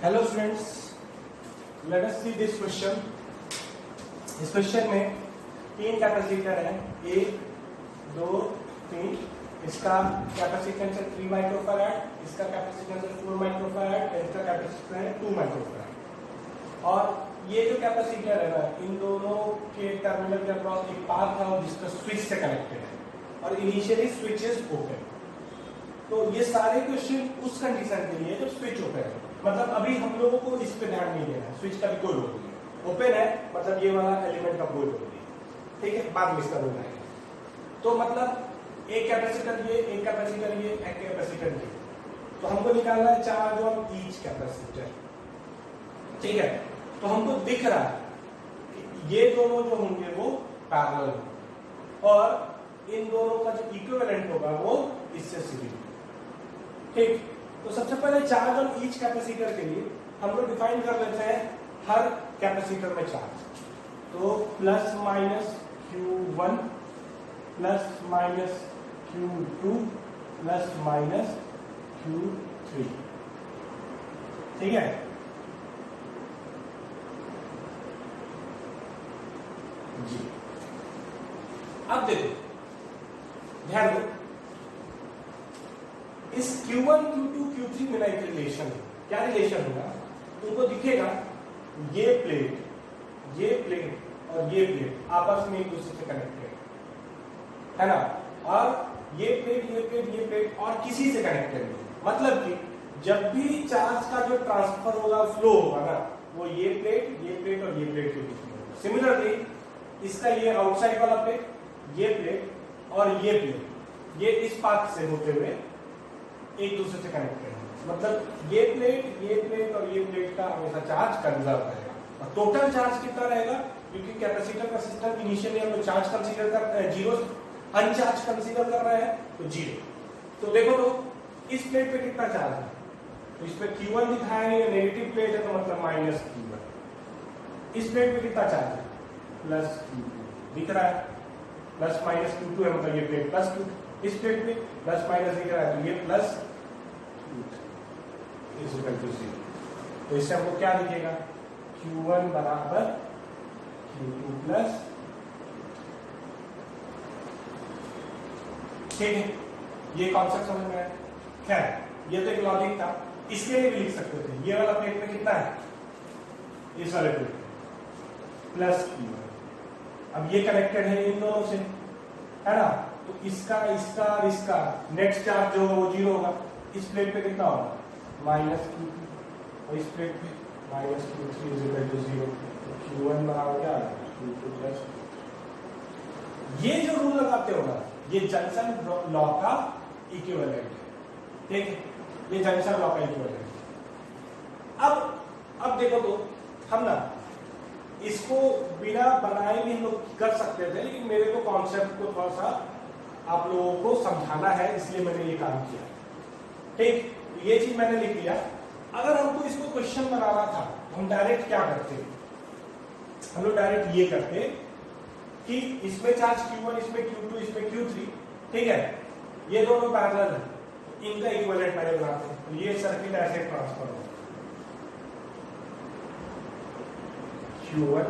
Hello students, let us see this question. इस question में तीन कैपेसिटर हैं, 1, 2, 3। इसका कैपेसिटेंस है 3 माइक्रोफैराड, इसका कैपेसिटेंस है 4 माइक्रोफैराड, इसका कैपेसिटेंस है 2 माइक्रोफैराड। और ये जो कैपेसिटर है ना, इन दोनों के टर्मिनल के अक्रॉस एक पाथ है और जिसका स्विच से कनेक्टेड है और इनिशियली स्विच इज ओपन। तो ये सारे क्वेश्चन उस कंडीशन के लिए जब स्विच ओपन है, मतलब अभी हम लोगों को इस पे ध्यान नहीं देना है, स्विच का भी कोई रोल नहीं है। ओपन है मतलब ये वाला एलिमेंट का कोई रोल नहीं है, ठीक है, बाद में इसका रोल आएगा। तो मतलब एक कैपेसिटर ये, एक कैपेसिटर ये, एक कैपेसिटर ये, तो हमको निकालना है चार्ज ऑन ईच कैपेसिटर, ठीक है। तो हमको दिख रहा है कि ये दोनों जो होंगे वो पैरेलल होंगे और इन दोनों का जो इक्विवेलेंट होगा वो इससे सीरीज, ठीक। तो सबसे पहले चार्ज ऑन ईच कैपेसिटर के लिए हम लोग डिफाइन कर लेते हैं हर कैपेसिटर में चार्ज। तो plus minus Q1 plus minus Q2 plus minus Q3, ठीक है। जी, अब देखो, ध्यान दो, इस Q1, Q2, Q3 में ना एक रिलेशन है। क्या रिलेशन होगा? तुमको दिखेगा ये प्लेट और ये प्लेट आपस में एक दूसरे से कनेक्टेड है ना, और ये प्लेट और किसी से कनेक्टेड नहीं। मतलब कि जब भी चार्ज का जो ट्रांसफर होगा, फ्लो होगा ना, वो ये प्लेट और ये प्लेट के बीच में होगा। सिमिलरली इसका ये आउटसाइड वाला प्लेट, ये प्लेट और ये प्लेट, ये इस पाथ से होते हुए एक दूसरे से कनेक्टेड है। मतलब ये प्लेट और ये प्लेट का हमेशा चार्ज कंजर्व रहेगा और टोटल चार्ज कितना रहेगा, क्योंकि कैपेसिटर का सिस्टम इनिशियली हम लोग चार्ज कंसीडर कर जीरो, अनचार्ज कंसीडर कर रहे हैं, तो जीरो। तो देखो तो इस प्लेट पे कितना चार्ज है, तो इस पे Q1 दिखाया है, नेगेटिव प्लेट है तो मतलब माइनस Q1। इस प्लेट पे कितना चार्ज है, प्लस Q2 दिख रहा है, प्लस माइनस Q2 है मतलब ये प्लेट प्लस Q2। इस प्लेट पे प्लस माइनस दिख रहा है तो ये प्लस इज इक्वल टू 0। तो इससे हमको क्या दिखेगा, Q1 बराबर Q2 प्लस, ठीक है। ये कॉन्सेप्ट समझ में आया? खैर ये तो एक लॉजिक था, इसके लिए भी लिख सकते थे। ये वाला प्लेट में कितना है, इस वाले प्लेट प्लस Q1। अब ये कनेक्टेड है इन दोनों से, है ना, तो इसका और इसका नेक्स्ट चार्ज जो होगा वो जीरो होगा। इस प्लेट पे कितना होगा, माइनस Q2 और इस प्लेट पे minus Q3 is equal to 0। तो Q1 बराबर क्या है, Q2 प्लस। ये जो रूल लगाते हो ना, ये जंक्शन लॉ का इक्विवेलेंट है, ठीक है। ये जंक्शन लॉ का इक्विवेलेंट है। अब देखो तो हम ना इसको बिना बनाए भी हम लोग कर सकते थे, लेकिन मेरे को कॉन्सेप्ट को थोड़ा सा आप लोगों को समझाना है, इसलिए मैंने ये काम किया, ठीक। ये चीज मैंने लिख लिया। अगर हमको इसको क्वेश्चन बनाना था तो हम डायरेक्ट क्या करते, हम लोग डायरेक्ट ये करते कि इसमें चार्ज Q1, इसमें Q2, इसमें Q3, ठीक है, ये दोनों पैरेलल है, इनका इक्विवेलेंट पहले बनाते हैं। तो ये सर्किट ऐसे ट्रांसफर होगा, Q1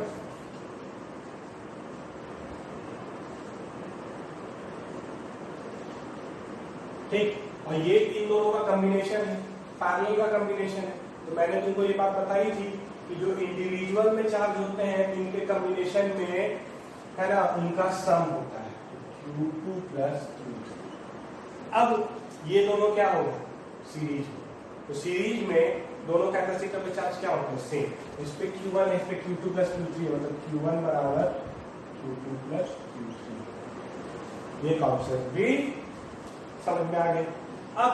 ठीक, और ये इन दोनों का कॉम्बिनेशन है, पैरेलल का कॉम्बिनेशन है। तो मैंने तुमको ये बात बताई थी कि जो इंडिविजुअल में चार्ज होते हैं इनके कॉम्बिनेशन में, है ना, उनका सम होता है Q2 प्लस Q3। अब ये दोनों क्या होगा, सीरीज में, तो सीरीज में दोनों कैपेसिटर में चार्ज क्या होता है, सेम। इस पे Q1 है, इस पे Q2 प्लस Q3, मतलब Q1 बराबर Q2 प्लस Q3। ये कॉन्सेप्ट भी समझ में आ गया। अब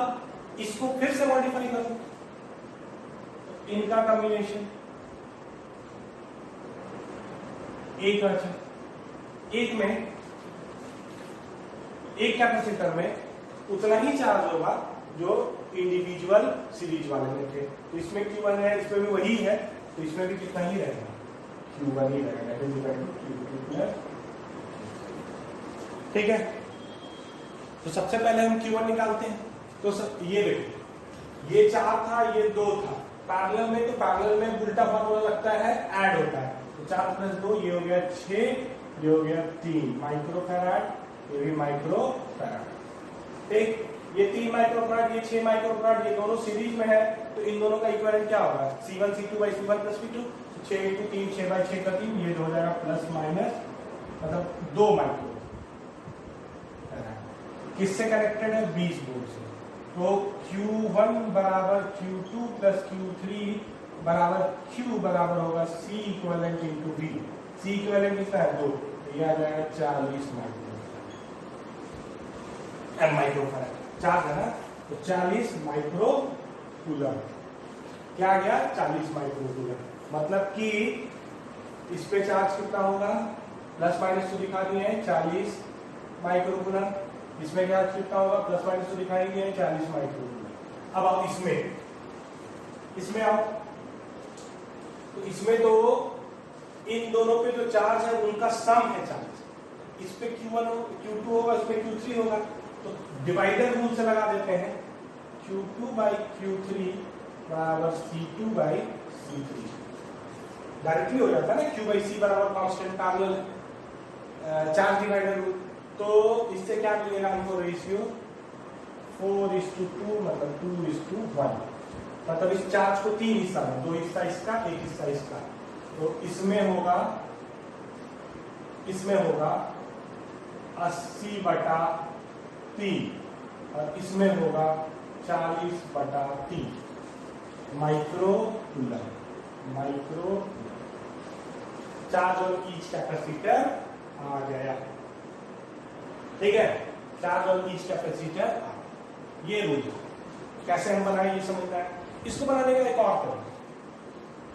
इसको फिर से मॉडिफाई करो, इनका कॉम्बिनेशन एक, अच्छा एक में, एक कैपेसिटर में उतना ही चार्ज होगा जो इंडिविजुअल सीरीज वाले में थे। तो इसमें Q1 है, इसमें भी वही है, तो इसमें भी कितना ही रहेगा, Q1 ही रहेगा, ठीक है। तो सबसे पहले हम Q1 निकालते हैं। तो ये देखो, ये 4 था, ये 2 था, पैरेलल में, तो पैरेलल में उल्टा फॉर्मूला लगता है, ऐड होता है। तो 4 + 2 ये हो गया 6, ये हो गया 3 माइक्रोफैराड, ये भी माइक्रोफैराड। ठीक, ये 3 माइक्रोफैराड, ये 6 माइक्रोफैराड, ये दोनों सीरीज में है, तो इन दोनों का इक्विवेलेंट क्या होगा? C1 C2/C1 + V2। 6 × 3 6/6 का 3, ये हो जाएगा प्लस माइनस मतलब 2 माइक्रो। किससे कनेक्टेड है? 20 वोल्ट से। तो Q1 बराबर Q2 + Q3 बराबर Q बराबर होगा C equivalent × V। C equivalent कितना है? 2। तो ये आ जाएगा 40 माइक्रोफैराड। चार्ज है ना, तो 40 माइक्रो कूलम। क्या आ गया? 40 माइक्रो कूलम। मतलब कि इस पे चार्ज कितना होगा? प्लस माइनस तो दिखा दिए हैं 40 माइक्रो कूलम। इसमें क्या कितना होगा? प्लस माइनस तो दिखाई दिए हैं 40 माइक्रो कूलम। अब आओ इसमें आओ, तो इसमें तो इन दोनों पे जो चार्ज है उनका सम है चार्ज। इस पे Q1 Q2 होगा, इस पे Q3 होगा, तो डिवाइडर रूल से लगा देते हैं। Q2/Q3 बराबर C2/C3 डायरेक्टली हो जाता है ना। Q/C बराबर constant parallel charge divider rule. तो इससे क्या मिलेगा हमको? रेशियो 4:2 मतलब 2:1। मतलब इस चार्ज को 3 हिस्सा में, 2 हिस्सा इसका, 1 हिस्सा इसका। तो इसमें होगा 80/3 और इसमें होगा 40/3 micro coulomb. Charge on each capacitor आ गया। ठीक है, चार्ज ऑन ईच कैपेसिटर। ये रूल कैसे हम बनाए ये समझना है। इसको बनाने का एक और तरीका,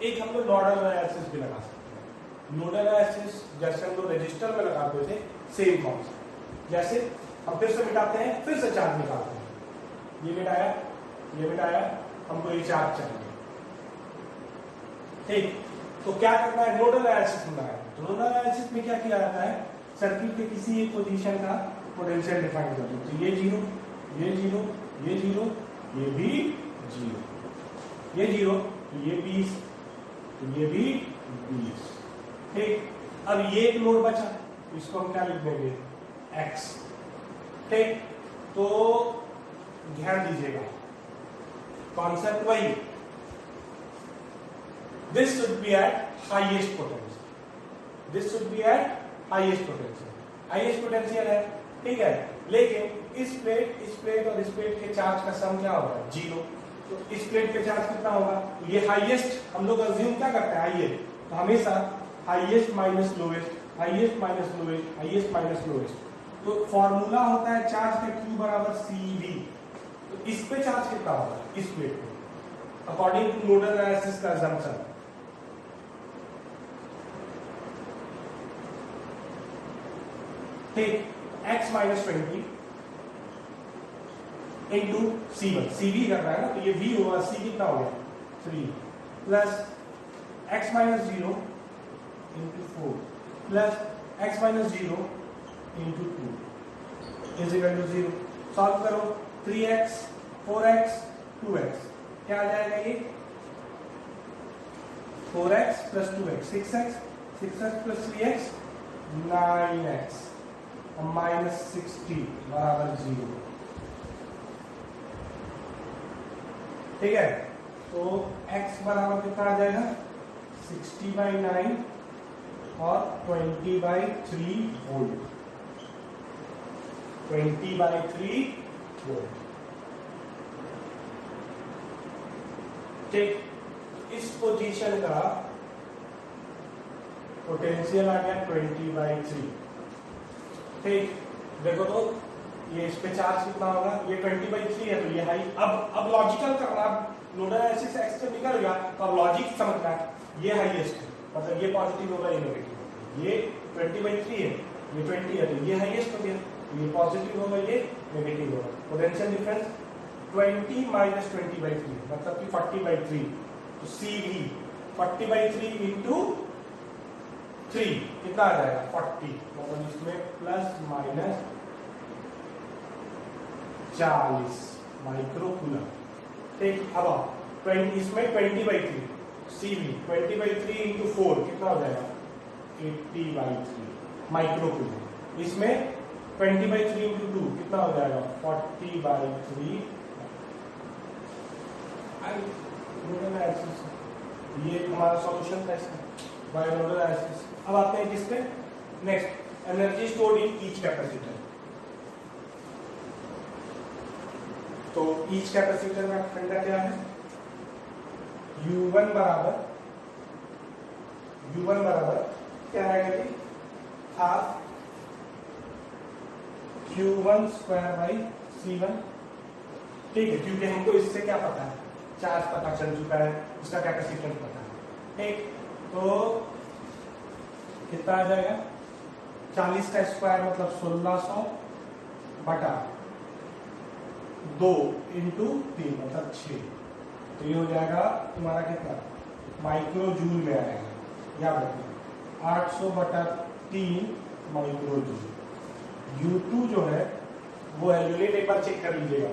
एक हम लोग नोडल एनालिसिस भी लगा सकते हैं। नोडल एनालिसिस जैसे हम लोग रजिस्टर में लगाते थे, सेम कॉन्सेप्ट। जैसे हम फिर से मिटाते हैं, फिर से चार्ज निकालते हैं। ये मिटाया, हमको ये चार्ज चाहिए। ठीक, तो क्या करना है? नोडल एनालिसिस में लगाना है। तो नोडल एनालिसिस में क्या किया जाता है? सर्किट के किसी एक पोजीशन का पोटेंशियल डिफाइन कर दो। तो ये 0, ये 0, ये 0, ये भी 0, ये 0, ये 20, तो ये भी 20। ठीक, अब ये एक नोड बचा, इसको हम क्या लिख देंगे? X। ठीक, तो ध्यान दीजिएगा, कॉन्सेप्ट वही। This should be eight highest potential, highest potential है। ठीक है, लेकिन इस प्लेट और इस प्लेट के चार्ज का सम क्या होगा? 0। तो इस प्लेट पे चार्ज कितना होगा? ये हाईएस्ट, हम लोग अज्यूम क्या करते हैं? हाईएस्ट, तो हमेशा highest minus lowest, highest minus lowest, highest minus lowest. तो फॉर्मूला होता है चार्ज का Q बराबर CV। तो इस पे चार्ज कितना होगा? इस प्लेट पे, अकॉर्डिंग टू नोडल एनालिसिस का अजम्पशन। ठीक, x - 20 इंटू C1, CV कर रहा है ना, तो ये V होगा, C कितना हो गया? 3 plus x - 0 into 4 plus x - 0 into 2 is equal to 0। Solve करो, 3x 4x 2x क्या आ जाएगा? ये 4x plus 2x 6x plus 3x 9x -60 बराबर 0। ठीक है, तो x बराबर कितना आ जाएगा? 60/9 और 20/3 वोल्ट। 20/3 वोल्ट। ठीक, इस पोजीशन का पोटेंशियल आ गया 20/3। ठीक, देखो तो ये इस पे चार्ज कितना होगा? ये 20/3 है, तो ये हाई। अब लॉजिकल करना, नोडल एनालिसिस एक्स से निकल गया, तो अब लॉजिक समझना है। ये हाईएस्ट है, मतलब ये पॉजिटिव होगा, ये नेगेटिव होगा। ये 20/3 है, ये 20 है, तो ये हाईएस्ट हो गया, ये पॉजिटिव होगा, ये नेगेटिव होगा। पोटेंशियल डिफरेंस 20 - 20/3 मतलब कि 40/3। तो CV 40/3 इंटू 3 कितना आ जाएगा? 40, मतलब इसमें प्लस माइनस 40 माइक्रो कूलम। ठीक, अब इसमें 20/3 CV 20/3 इंटू 4 कितना हो जाएगा 80/3 माइक्रो कूलम। इसमें 20/3 इंटू 2 कितना हो जाएगा 40/3। ये हमारा सॉल्यूशन था इसका बायोनोडल एनालिसिस। अब आते हैं किसपे next energy stored in each capacitor. तो ईच कैपेसिटर में फंडा क्या है U1 बराबर क्या आएगा जी half Q1 square by C1। ठीक है, क्योंकि हमको इससे क्या पता है चार्ज पता चल चुका है, उसका कैपेसिटेंस पता है। ठीक, तो कितना आ जाएगा 40 का स्क्वायर मतलब 1600 बटा 2 इंटू 3 मतलब 6। तो ये हो जाएगा तुम्हारा कितना माइक्रो जूल में आएगा, याद रखिए 800 बटा 3 माइक्रो जूल। U2 जो है वो है, यूनिट एक बार चेक कर लीजिएगा।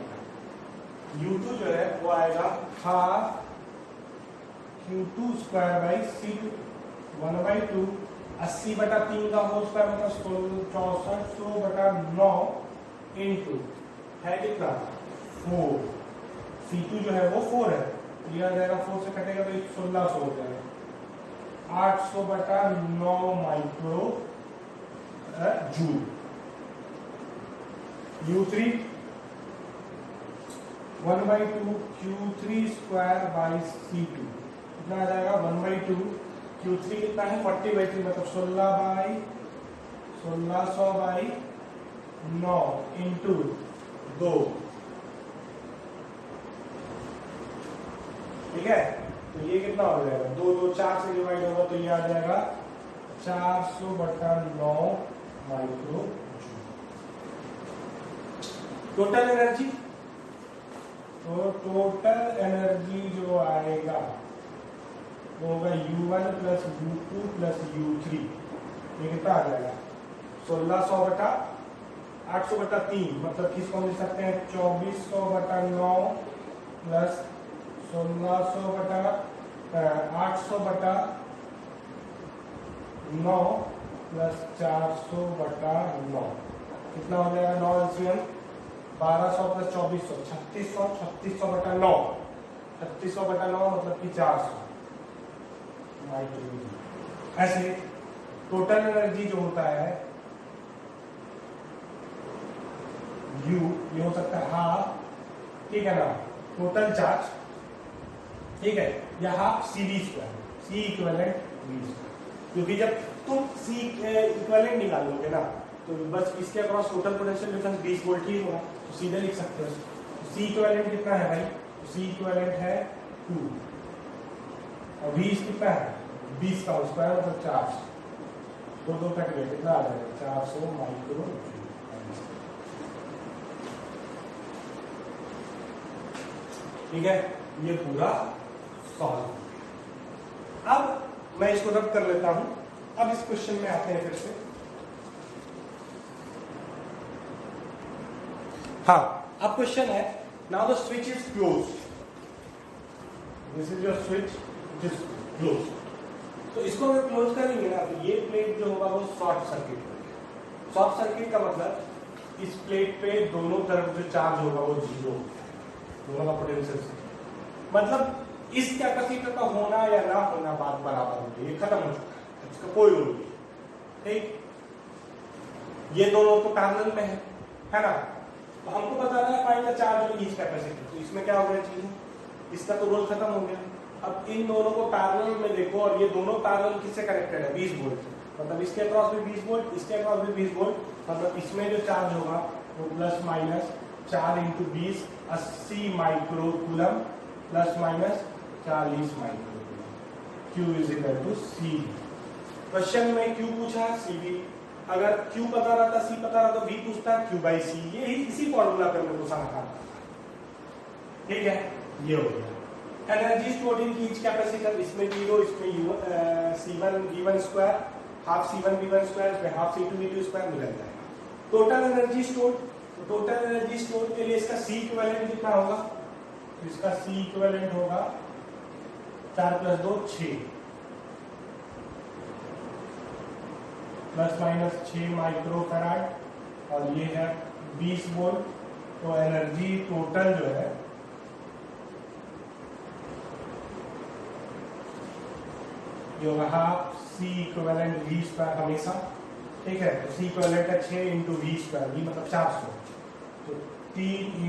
U2 जो है वो आएगा half Q2 square by C2 1/2 80 बटा 3 का होल स्क्वायर मतलब 6400 बटा 9 इंटू है कितना 4। C2 जो है वो 4 है, ये आ जाएगा 4 से कटेगा तो 1600 हो जाएगा 800 बटा 9 micro joule. U3 1/2 Q3 square by C2 कितना आ जाएगा 1/2 Q3 कितना है 40/3 मतलब 1600 बाई 9 इंटू 2। ठीक है, तो ये कितना हो जाएगा 2 2 4 से डिवाइड होगा तो ये आ जाएगा 400 बटा 9 माइक्रो जूल। टोटल एनर्जी, तो टोटल एनर्जी जो आएगा वो होगा U1 plus U2 plus U3। ये कितना आ जाएगा 1600 बटा 800 बटा 3 मतलब किसको मिल सकते हैं 2400 बटा 9 प्लस 1600 बटा 800 बटा 9 प्लस 400 बटा 9 कितना हो जाएगा 9 LCM 1200 प्लस 2400 3600 3600 बटा 9 3600 बटा 9 मतलब कि 400 माइक्रो। ऐसे टोटल एनर्जी जो होता है U ये हो सकता है हाफ, ठीक है ना, टोटल चार्ज, ठीक है, या half CV square C equivalent V square. क्योंकि जब तुम C इक्विवेलेंट निकालोगे ना तो बस इसके across total potential difference 20 volt ही होगा, तो सीधे लिख सकते हो। C इक्विवेलेंट कितना है भाई, C इक्विवेलेंट है 2 और V कितना है 20 का स्क्वायर मतलब 400, तो 2 कट गए कितना आ जाएगा 400 माइक्रो। ठीक है, ये पूरा सॉल्व। अब मैं इसको रब कर लेता हूं। अब इस क्वेश्चन में आते हैं फिर से। हाँ, अब क्वेश्चन है now the switch is close, this is your switch which is close. तो इसको अगर क्लोज करेंगे ना तो ये प्लेट जो होगा वो शॉर्ट सर्किट होगा। शॉर्ट सर्किट का मतलब इस प्लेट पे दोनों तरफ जो चार्ज होगा वो 0 होगा, दोनों का पोटेंशियल मतलब इस कैपेसिटर का होना या ना होना बात बराबर होगी, ये खत्म हो चुका है, इसका कोई रोल नहीं। ठीक, ये दोनों तो पैरेलल में है ना, तो हमको बताना है find the charge on each capacitor. तो इसमें क्या हो गया चीज, इसका तो रोल खत्म हो गया। अब इन दोनों को पैरेलल में देखो और ये दोनों पैरेलल किससे कनेक्टेड है 20 वोल्ट, मतलब इसके अक्रॉस भी 20 वोल्ट, इसके अक्रॉस भी 20 वोल्ट, मतलब इसमें जो चार्ज होगा वो plus minus 4 into 20 80 micro coulomb plus minus 40 micro coulomb. Q is equal to C। Question में Q पूछा CV, अगर Q पता रहता C पता रहता तो V पूछता Q बाई C। ये इसी फॉर्मूला पे मेरे को सारा काम करना। ठीक है, ये हो गया। Energy stored in each capacitor, इसमें 0, इसमें C1 V1 square half C1 V1 square, इसमें हाफ C2 V2 स्क्वायर मिल जाएगा। टोटल एनर्जी स्टोर्ड, तो टोटल एनर्जी स्टोर के लिए इसका C इक्विवेलेंट कितना होगा तो इसका सी इक्विवेलेंट होगा 4 + 2 6 प्लस माइनस 6 माइक्रो फैराड और ये है 20 वोल्ट। तो एनर्जी टोटल जो है ये होगा half C equivalent V square हमेशा, ठीक है। तो सी इक्विवेलेंट है 6 × वी स्क्वायर, वी मतलब 400, तो 3 ×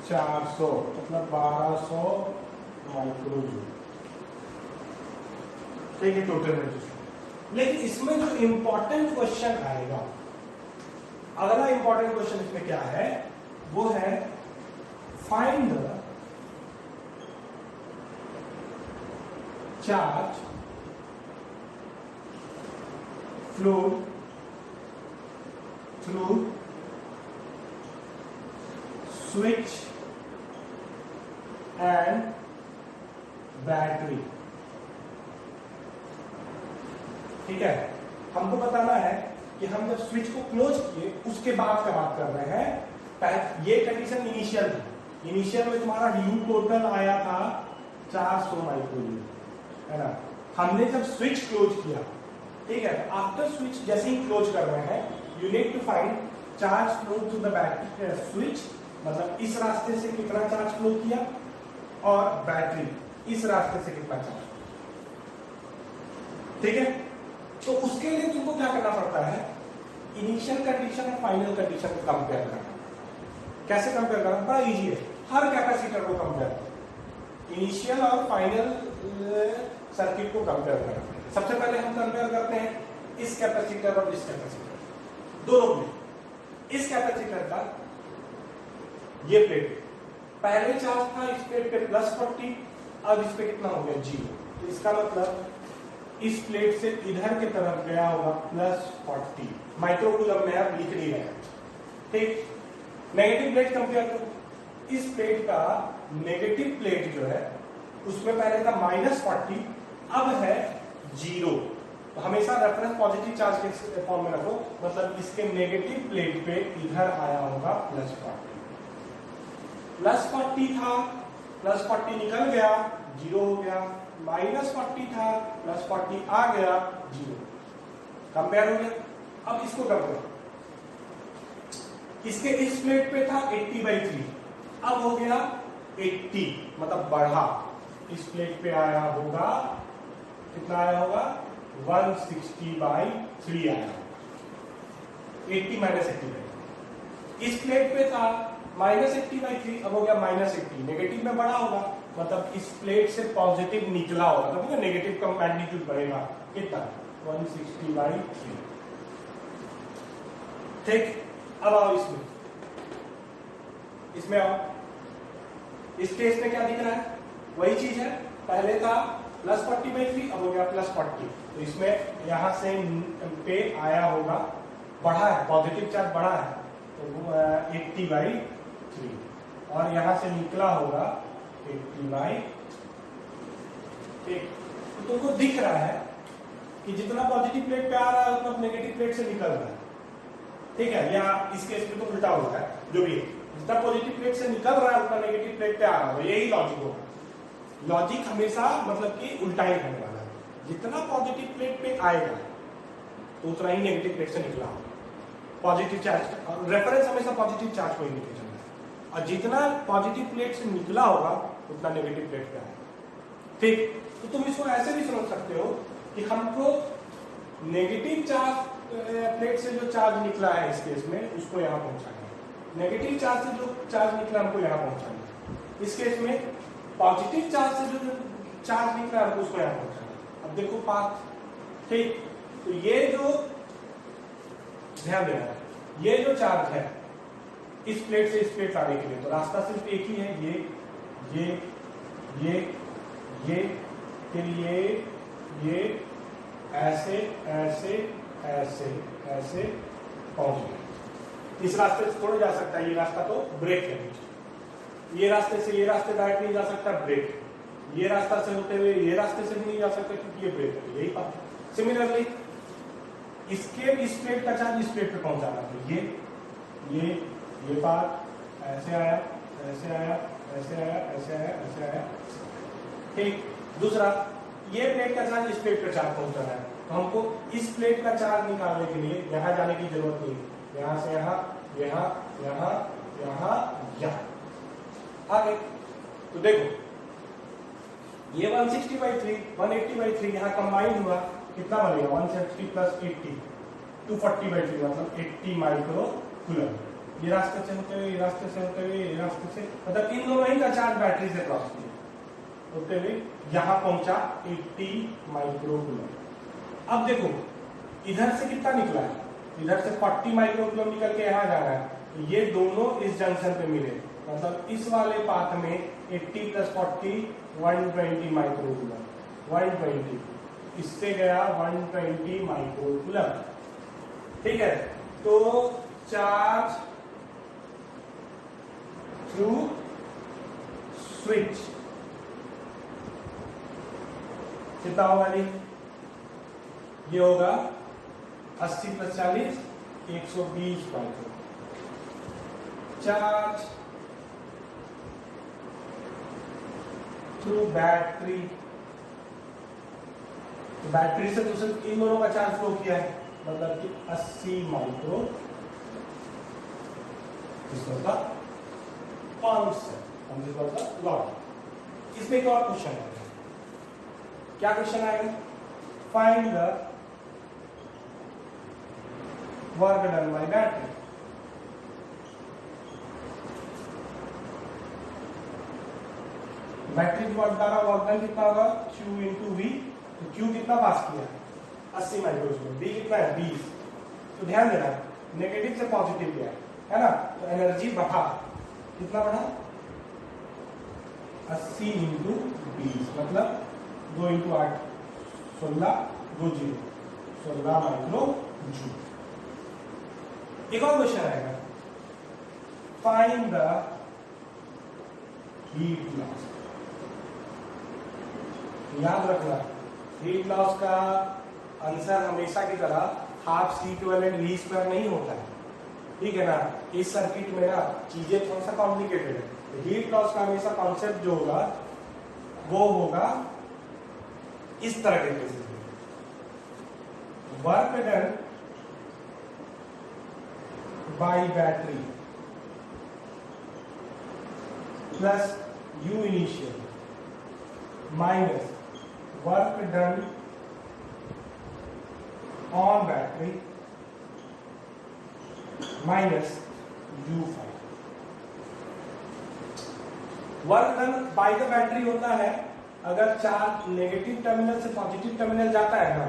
400 मतलब 1200 माइक्रो जूल, ठीक है, टोटल एनर्जी। लेकिन इसमें जो इंपॉर्टेंट क्वेश्चन आएगा, अगला इंपॉर्टेंट क्वेश्चन इसमें क्या है, वो है find the charge flow through switch and battery, ठीक है। हमको बताना है कि हम जब स्विच को क्लोज किए उसके बाद का बात कर रहे हैं। ये कंडीशन इनिशियल थी, इनिशियल में तुम्हारा यू टोटल आया था 400 माइक्रोजूल, है ना। हमने जब स्विच क्लोज किया, ठीक है, आफ्टर स्विच जैसे ही क्लोज कर रहे हैं, you need to find charge flow through the battery switch, मतलब इस रास्ते से कितना चार्ज फ्लो किया, और बैटरी इस रास्ते से कितना चार्ज, ठीक है। तो उसके लिए तुमको क्या करना पड़ता है, इनिशियल कंडीशन और फाइनल कंडीशन को कंपेयर करना। कैसे कंपेयर करना, बड़ा इजी है, हर कैपेसिटर को कंपेयर करना, इनिशियल और फाइनल सर्किट को कंपेयर करना। सबसे पहले हम कंपेयर करते हैं इस कैपेसिटर और इस कैपेसिटर, दोनों प्लेट। इस कैपेसिटर का ये प्लेट पहले चार्ज था इस प्लेट पे +40, अब इस पे कितना हो गया 0। तो इसका मतलब इस प्लेट से इधर की तरफ गया होगा +40 माइक्रोकूलम में, आप लिख नहीं रहे, ठीक। नेगेटिव प्लेट कंपेयर करो, इस प्लेट का नेगेटिव प्लेट जो है उसमें पहले था -40, अब है 0। तो हमेशा रेफरेंस पॉजिटिव चार्ज के फॉर्म में रखो, मतलब इसके नेगेटिव प्लेट पे इधर आया होगा +40 था, +40 निकल गया 0 हो गया, -40 था +40 आ गया 0, कंपेयर हो गया। अब इसको कर दो, इसके इस प्लेट पे था 80/3, अब हो गया 80, मतलब बढ़ा, इस प्लेट पे आया होगा, कितना आया होगा 160/3 आया, 80 - 80/3। इस प्लेट पे था -80/3, अब हो गया -80, नेगेटिव में बढ़ा होगा, मतलब इस प्लेट से पॉजिटिव निकला होगा, मतलब नेगेटिव का मैग्नीट्यूड बढ़ेगा, कितना 160/3, ठीक। अब आओ इसमें आओ, इस केस में क्या दिख रहा है, वही चीज है, पहले था +40/3, अब हो गया +40। तो इसमें यहां से पे आया होगा, बढ़ा है, पॉजिटिव चार्ज बढ़ा है, तो वो 80/3, और यहां से निकला होगा 80/3, ठीक। तो तुमको दिख रहा है कि जितना पॉजिटिव प्लेट पे आ रहा है उतना नेगेटिव प्लेट से निकल रहा है, ठीक है। या इस केस में तो उल्टा होता है, जो भी है, जितना पॉजिटिव प्लेट से निकल रहा है उतना नेगेटिव प्लेट पे आ रहा है, यही लॉजिक होगा। लॉजिक हमेशा मतलब कि उल्टा ही होने वाला है, जितना पॉजिटिव प्लेट पे आएगा तो उतना ही नेगेटिव प्लेट से निकला होगा। पॉजिटिव चार्ज रेफरेंस हमेशा पॉजिटिव चार्ज को इंडिकेट करना है, और जितना पॉजिटिव प्लेट से निकला होगा उतना नेगेटिव प्लेट पे आएगा, ठीक। तो तुम इसको ऐसे भी समझ सकते हो कि हमको नेगेटिव चार्ज प्लेट से जो चार्ज निकला है इस केस में उसको यहाँ पहुंचाना है, नेगेटिव चार्ज से जो चार्ज निकला हमको यहाँ पहुंचाना है। इस केस में पॉजिटिव चार्ज से जो चार्ज निकला है उसको यहाँ पहुंचाना है। अब देखो पाथ, ठीक। तो ये जो ध्यान देना है, ये जो चार्ज है इस प्लेट से इस प्लेट आने के लिए, तो रास्ता सिर्फ एक ही है, ये फिर ये ऐसे ऐसे ऐसे ऐसे पहुंच गए। इस रास्ते से थोड़ा जा सकता है, ये रास्ता तो ब्रेक है, ये रास्ते से ये रास्ते डायरेक्ट नहीं जा सकता, ब्रेक। ये रास्ता से होते हुए ये रास्ते से भी नहीं जा सकता क्योंकि ये ब्रेक है, यही बात है। सिमिलरली इसके इस प्लेट का चार्ज इस प्लेट पे पहुंचाना, तो ये पाथ ऐसे आया ऐसे आया ऐसे आया, ऐसे आया, ऐसे आया। ठीक। दूसरा, ये प्लेट का चार्ज इस प्लेट का चार्ज पहुंच रहा है, तो हमको इस प्लेट का चार्ज निकालने के लिए यहाँ जाने की जरूरत नहीं, यहाँ से यहाँ, यहाँ, यहाँ, यहाँ, यहाँ आगे। तो देखो ये 160/3 180/3 यहाँ कंबाइन हुआ, कितना बनेगा 160 प्लस 80 240/3 मतलब 80 माइक्रो कूलम। ये रास्ते से होते हुए, ये रास्ते से होते हुए, ये रास्ते से, मतलब इन दोनों ही का चार्ज बैटरी से क्रॉस किया होते हुए यहाँ पहुंचा 80 माइक्रो कूलम। अब देखो इधर से कितना निकला है, इधर से 40 माइक्रो कूलम निकल के यहाँ जा रहा है, तो ये दोनों इस जंक्शन पे मिले, मतलब इस वाले पाथ में 80 प्लस 40 120 माइक्रो कूलम, 120, इससे गया 120 माइक्रो कूलम। ठीक है, तो चार्ज थ्रू स्विच कितना होगा जी, ये होगा 80 plus 40 120 micro. Charge through battery, battery से तो सिर्फ इन दोनों का चार्ज फ्लो किया है, मतलब कि 80 माइक्रो, इसका 500 लॉट। इसमें एक और क्वेश्चन है, क्या क्वेश्चन आएगा, find the work done by battery. Battery द्वारा वर्क डन कितना होगा, Q इंटू V। तो Q कितना पास किया, 80 माइक्रोजूल, V कितना है 20। तो ध्यान देना नेगेटिव से पॉजिटिव गया है ना, तो एनर्जी बढ़ा, कितना बढ़ा 80 इंटू 20 मतलब 2 इंटू 8 16 2 0 16 माइक्रो जूल। एक और क्वेश्चन आएगा, फाइंड द हीट लॉस। याद रखना हीट लॉस का आंसर हमेशा की तरह half C equivalent V square नहीं होता है, ठीक है ना। इस सर्किट में ना चीजें थोड़ा सा कॉम्प्लिकेटेड है। हीट लॉस का हमेशा कॉन्सेप्ट जो होगा वो होगा इस तरह के केसेस में, work done by battery plus you initial minus work done on battery minus U5। Work done by the battery होता है अगर चार्ज नेगेटिव टर्मिनल से पॉजिटिव टर्मिनल जाता है ना,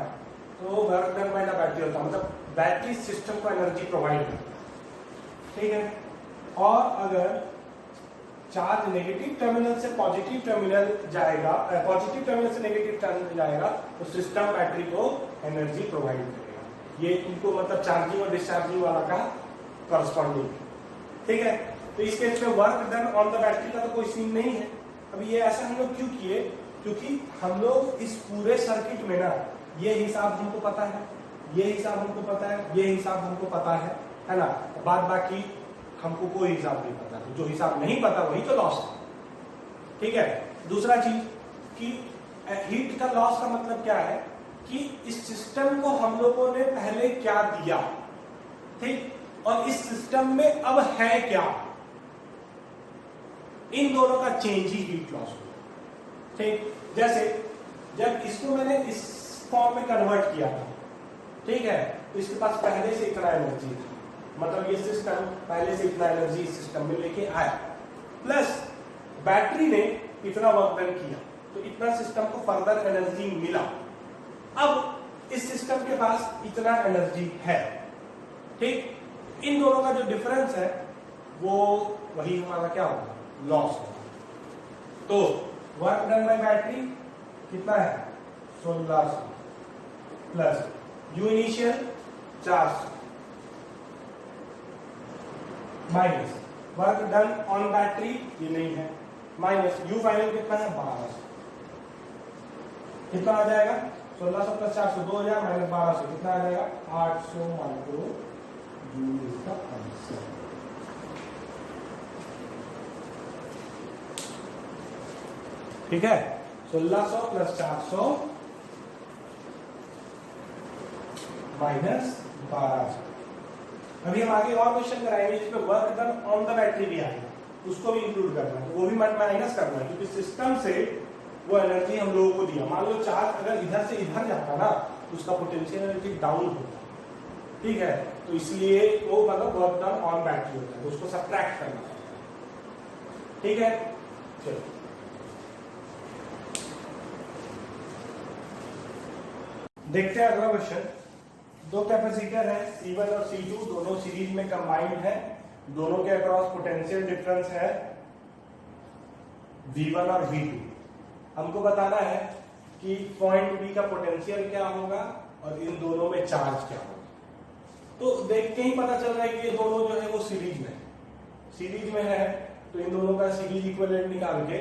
तो work done by the battery होता है, मतलब बैटरी सिस्टम को एनर्जी प्रोवाइड करता है, ठीक है। और अगर चार्ज नेगेटिव टर्मिनल से पॉजिटिव टर्मिनल जाएगा, पॉजिटिव टर्मिनल से नेगेटिव टर्मिनल जाएगा, तो सिस्टम बैटरी को एनर्जी प्रोवाइड करेगा। ये इनको मतलब चार्जिंग और डिस्चार्जिंग वाला का करस्पॉन्डिंग, ठीक है। तो इस केस में work done on the battery का तो कोई सीन नहीं है। अब ये ऐसा हम लोग क्यों किए, क्योंकि हम लोग इस पूरे सर्किट में ना ये हिसाब हमको पता है, ये हिसाब हमको पता है, ये हिसाब हमको पता है ना, बाद बाकी हमको कोई हिसाब नहीं पता, जो हिसाब नहीं पता वही तो लॉस है, ठीक है। दूसरा चीज कि हीट का लॉस का मतलब क्या है कि इस सिस्टम को हम लोगों ने पहले क्या दिया, ठीक, और इस सिस्टम में अब है क्या, इन दोनों का चेंज ही हीट लॉस हुआ, ठीक। जैसे जब इसको मैंने इस फॉर्म में कन्वर्ट किया था, ठीक है, तो इसके पास पहले से इतना एनर्जी था, मतलब ये सिस्टम पहले से इतना एनर्जी इस सिस्टम में लेके आया, प्लस बैटरी ने इतना वर्क डन किया, तो इतना सिस्टम को फर्दर एनर्जी मिला। अब इस सिस्टम के पास इतना एनर्जी है, ठीक। इन दोनों का जो डिफरेंस है वो वही हमारा क्या होगा, लॉस होगा। तो वर्क डन बाय बैटरी कितना है 1600 plus you initial 400 minus work done on battery ये नहीं है, माइनस यू फाइनल कितना है 1200, कितना आ जाएगा 1600 प्लस 400 2000 माइनस 1200 कितना आ जाएगा 800 माइक्रो जूल इसका आंसर। ठीक है, 1600 प्लस 400 माइनस 1200। अभी हम आगे और क्वेश्चन कराएंगे जिसमें work done on the battery भी आएगा, उसको भी इंक्लूड करना है, वो भी माइनस करना है, क्योंकि सिस्टम से वो एनर्जी हम लोगों को दिया। मान लो चार्ज अगर इधर से इधर जाता ना तो उसका पोटेंशियल एनर्जी डाउन होता, ठीक है, तो इसलिए वो मतलब वर्क डन ऑन बैटरी होता है, तो उसको सब्ट्रैक्ट करना है, ठीक है। चलो देखते हैं अगला क्वेश्चन। दो कैपेसिटर है C1 और C2, दोनों सीरीज में कंबाइंड है, दोनों के अक्रॉस पोटेंशियल डिफरेंस है V1 और V2। हमको बताना है कि पॉइंट B का पोटेंशियल क्या होगा और इन दोनों में चार्ज क्या होगा। तो देख के ही पता चल रहा है कि ये दोनों जो है वो सीरीज में है, तो इन दोनों का सीरीज इक्विवेलेंट निकाल के,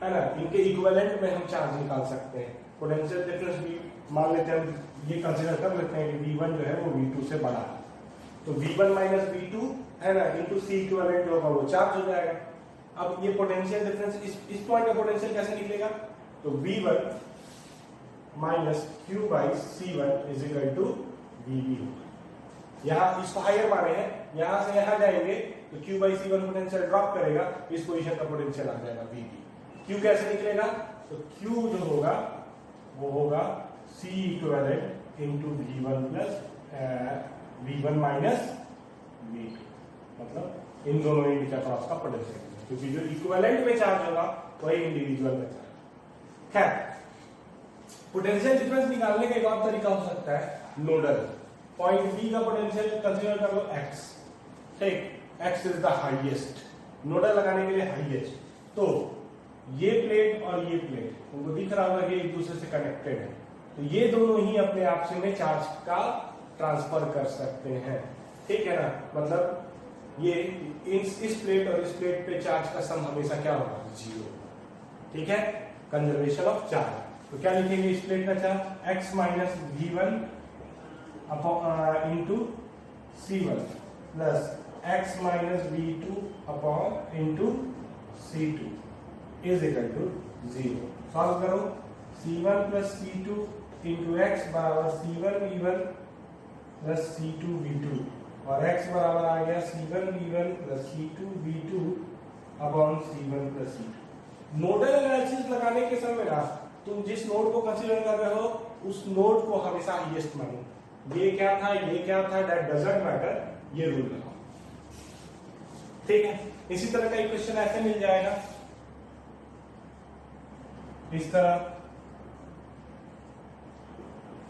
है ना, इनके इक्विवेलेंट में हम चार्ज निकाल सकते हैं। पोटेंशियल डिफरेंस भी मान लेते हैं, हम ये कंसीडर कर लेते हैं कि V1 जो है वो V2 से बड़ा है, तो V1 माइनस V2 है ना इंटू C इक्विवेलेंट जो होगा वो चार्ज हो जाएगा। अब ये पोटेंशियल डिफरेंस इस पॉइंट का पोटेंशियल कैसे निकलेगा, तो V1 minus Q by C1 is equal to VB होगा। यहाँ इसको हायर माने हैं, यहां से यहां जाएंगे तो Q by C1 potential drop करेगा, इस पोजीशन का पोटेंशियल आ जाएगा VB। Q कैसे निकलेगा, तो Q जो होगा वो होगा C equivalent into V1 plus V1 minus V2, मतलब इन दोनों के बीच अक्रॉस का पोटेंशियल, क्योंकि जो इक्विवेलेंट में चार्ज होगा वही इंडिविजुअल में चार्ज। खैर, पोटेंशियल डिफरेंस निकालने का एक और तरीका हो सकता है नोडल। पॉइंट बी का पोटेंशियल कंसीडर कर लो x, ठीक, x is the highest, nodal लगाने के लिए हाईएस्ट, तो ये प्लेट और ये प्लेट उनको दिख रहा होगा कि एक दूसरे से कनेक्टेड है, तो ये दोनों ही अपने आपस में चार्ज का ट्रांसफर कर सकते हैं, ठीक है ना। मतलब ये इस प्लेट और इस प्लेट पे चार्ज का सम हमेशा क्या होगा, 0, ठीक है, कंजर्वेशन ऑफ चार्ज। तो क्या लिखेंगे इस प्लेट का charge, x minus V1 into C1 plus x minus V2 upon into C2 is equal to 0। Solve करो, C1 plus C2 into x बराबर C1 V1 plus C2 V2, और x बराबर आ गया C1 V1 plus C2 V2 upon C1 plus C2। Nodal analysis लगाने के समय ना तुम जिस नोड को कंसीडर कर रहे हो उस नोड को हमेशा हाईएस्ट मानो। ये क्या था दैट डजंट मैटर, ये रूल लगाओ, ठीक है। इसी तरह का इक्वेशन ऐसे मिल जाएगा, इस तरह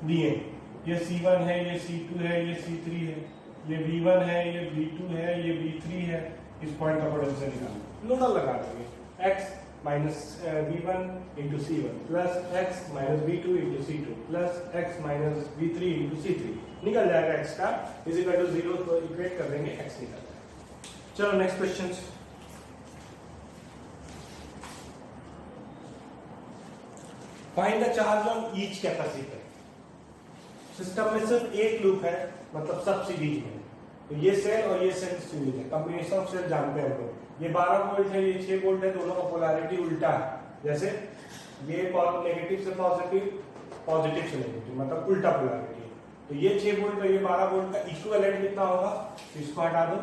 दिए, ये C1 है, ये C2 है, ये C3 है, ये V1 है, ये V2 है, ये V3 है, इस पॉइंट का पोटेंशियल निकालो, नोडल लगा देंगे, x minus V1 into C1 plus x minus V2 into C2 plus x minus V3 into C3, निकल जाएगा x का इज इक्वल टू 0, तो इक्वेट कर देंगे x निकल जाएगा। चलो next question, find the charge on each capacitor. System में सिर्फ एक लूप है, मतलब सब सीरीज में, तो ये सेल और ये सेल सीरीज है, कॉम्बिनेशन ऑफ सेल जानते हैं हम लोग। ये 12 वोल्ट है, ये 6 वोल्ट है, दोनों का पोलैरिटी उल्टा है, जैसे ये नेगेटिव से पॉजिटिव, पॉजिटिव से नेगेटिव, मतलब उल्टा पोलैरिटी है। तो ये 6 वोल्ट और ये 12 वोल्ट का इक्विवेलेंट कितना होगा, तो इसको हटा दो,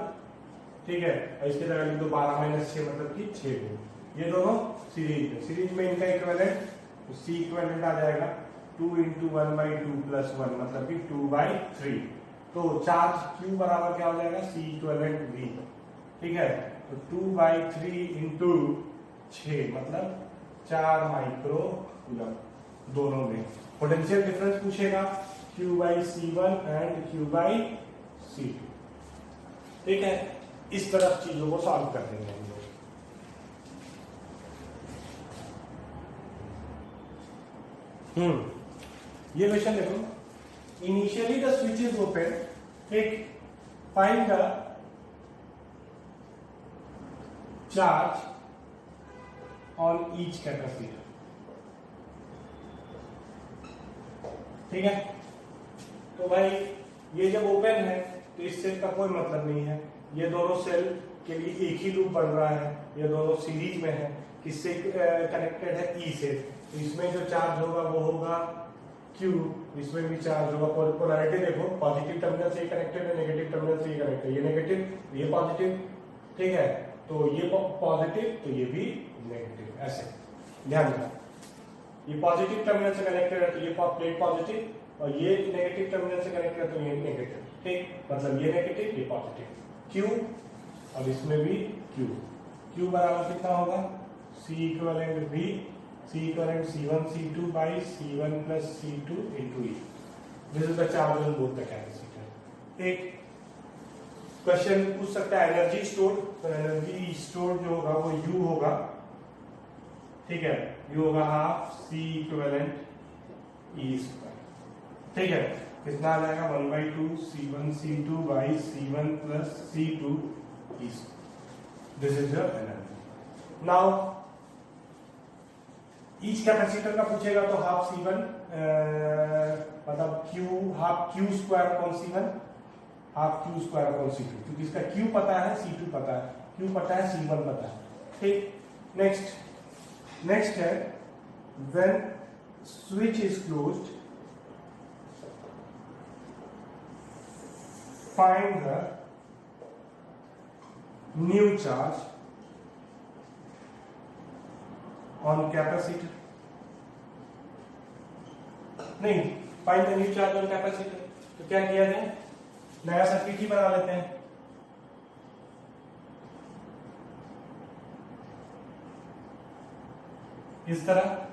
ठीक है, और इसके जगह लिख दो 12 माइनस 6 मतलब कि 6 वोल्ट। ये दोनों सीरीज है, सीरीज में इनका इक्विवेलेंट, तो C इक्विवेलेंट आ जाएगा 2 इंटू 1/2 प्लस 1 मतलब कि 2/3। तो चार्ज Q बराबर क्या हो जाएगा, C इक्विवेलेंट V, ठीक है, तो 2/3 इंटू 6 मतलब 4 माइक्रो कूलम, दोनों में पोटेंशियल डिफरेंस पूछेगा Q by C1 and Q by C2, ठीक है। इस तरफ चीजों को सॉल्व कर देंगे हम लोग। ये क्वेश्चन देखो, initially the switch is open, ठीक, find the charge on each capacitor, ठीक है। तो भाई ये जब ओपन है तो इस सेल का कोई मतलब नहीं है, ये दोनों सेल के लिए एक ही लूप बन रहा है, ये दोनों सीरीज में है, किससे कनेक्टेड है, ई से। तो इसमें जो चार्ज होगा वो होगा Q, इसमें भी चार्ज होगा। पोलैरिटी देखो, पॉजिटिव टर्मिनल से कनेक्टेड है, नेगेटिव टर्मिनल से कनेक्टेड है। ये नेगेटिव, ये पॉजिटिव, ठीक है। तो ये पॉजिटिव, तो ये भी नेगेटिव, ऐसे ध्यान रखना। ये पॉजिटिव टर्मिनल से कनेक्टेड है तो ये प्लेट पॉजिटिव, और ये नेगेटिव टर्मिनल से कनेक्टेड है तो ये नेगेटिव, ठीक। मतलब ये नेगेटिव, ये पॉजिटिव, Q, और इसमें भी Q बराबर कितना होगा, C equivalent V, C equivalent C1 C2 by C1 plus C2 into E. This is the charge on both the capacitor. एक क्वेश्चन पूछ सकता है एनर्जी स्टोर्ड, तो एनर्जी स्टोर्ड जो होगा वो U होगा, ठीक है। U होगा half C equivalent E square, ठीक है। कितना आ जाएगा 1/2 C1 C2 by C1 plus C2 E square. This is your energy. Now each capacitor का पूछेगा तो हाफ C1 मतलब Q, half Q square upon C1, half Q square upon C2, क्योंकि इसका Q पता है, C2 पता है, Q पता है, C1 पता है, ठीक। नेक्स्ट है when switch is closed find the new charge on capacitor, नहीं, find the new charge on capacitor. तो क्या किया जाए, नया सर्किट ही बना लेते हैं। इस तरह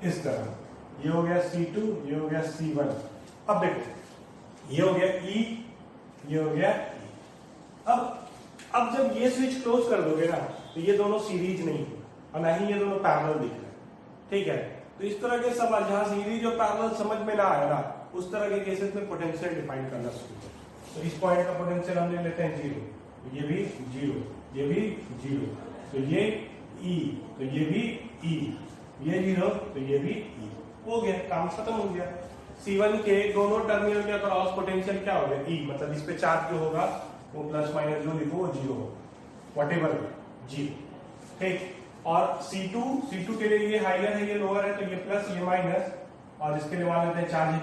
इस तरह ये हो गया C2, ये हो गया C1। अब देखो ये हो गया E, ये हो गया E। अब जब ये स्विच क्लोज कर दोगे ना तो ये दोनों सीरीज नहीं है और ना ही ये दोनों पैरेलल दिख रहे हैं, ठीक है। तो इस तरह के सब जहां सीरीज और पैरेलल समझ में ना आए ना, उस तरह के केसेस में पोटेंशियल डिफाइन करना शुरू करो। तो इस पॉइंट का पोटेंशियल हम ले लेते हैं 0, ये भी 0, ये भी 0, तो ये E, तो ये भी E, ये 0, तो ये भी E। हो गया, काम खत्म हो गया। C1 के दोनों टर्मिनल के अक्रॉस पोटेंशियल क्या हो गया, E, मतलब इस पे चार्ज जो होगा वो प्लस माइनस जो लिखो वो 0 हो, व्हाटएवर 0, ठीक। और C2 के लिए ये हाइयर है, ये लोअर है, तो ये प्लस ये माइनस, और इसके लिए मान लेते हैं चार्ज है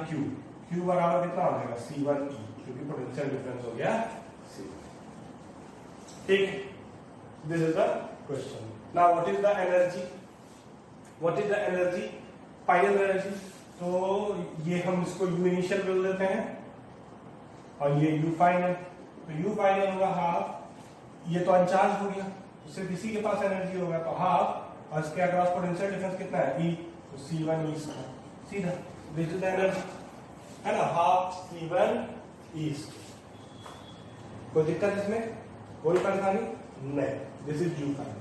Q बराबर कितना हो जाएगा C1E, क्योंकि पोटेंशियल डिफरेंस हो गया C, ठीक। This is the question. Now what is the energy, final energy. तो ये हम इसको U इनिशियल बोल देते हैं और ये U फाइनल। तो U फाइनल होगा हाफ, ये तो अनचार्ज हो गया, तो सिर्फ इसी के पास एनर्जी होगा, तो हाफ, और इसके अक्रॉस पोटेंशियल डिफरेंस कितना है E, तो C1E स्क्वायर, सीधा। दिस इज द एनर्जी, है ना, हाफ C1E स्क्वायर। कोई दिक्कत इसमें, कोई परेशानी नहीं। This is U final.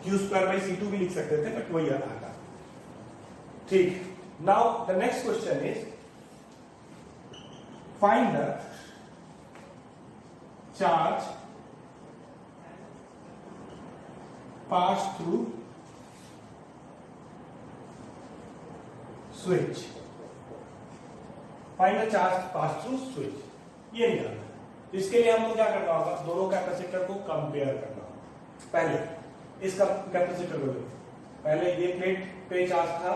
Q square by C2 भी लिख सकते थे, बट वही आता है, ठीक। Now the next question is find the charge pass through switch, find the charge pass through switch, ये नहीं आता। इसके लिए हमको क्या करना होगा, दोनों कैपेसिटर को कंपेयर करना होगा। पहले इस कैपेसिटर को, पहले ये प्लेट पे चार्ज था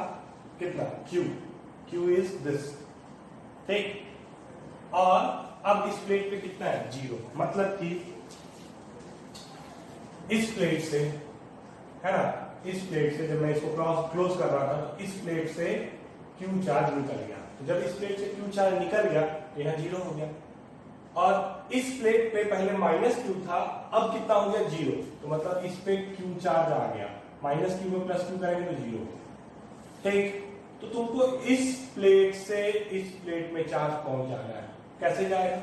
कितना Q इज दिस, ठीक। और अब इस प्लेट पे कितना है 0, मतलब कि इस प्लेट से, है ना, इस प्लेट से जब मैं इसको क्लोज कर रहा था तो इस प्लेट से Q चार्ज निकल गया। तो जब इस प्लेट से Q चार्ज निकल गया तो यहाँ 0 हो गया, और इस प्लेट पे पहले -Q था, अब कितना हो गया 0, तो मतलब इस पे Q चार्ज आ गया, -Q में +Q करेंगे तो 0, ठीक। तो तुमको इस प्लेट से इस प्लेट में चार्ज पहुंच जाना है। कैसे जाएगा,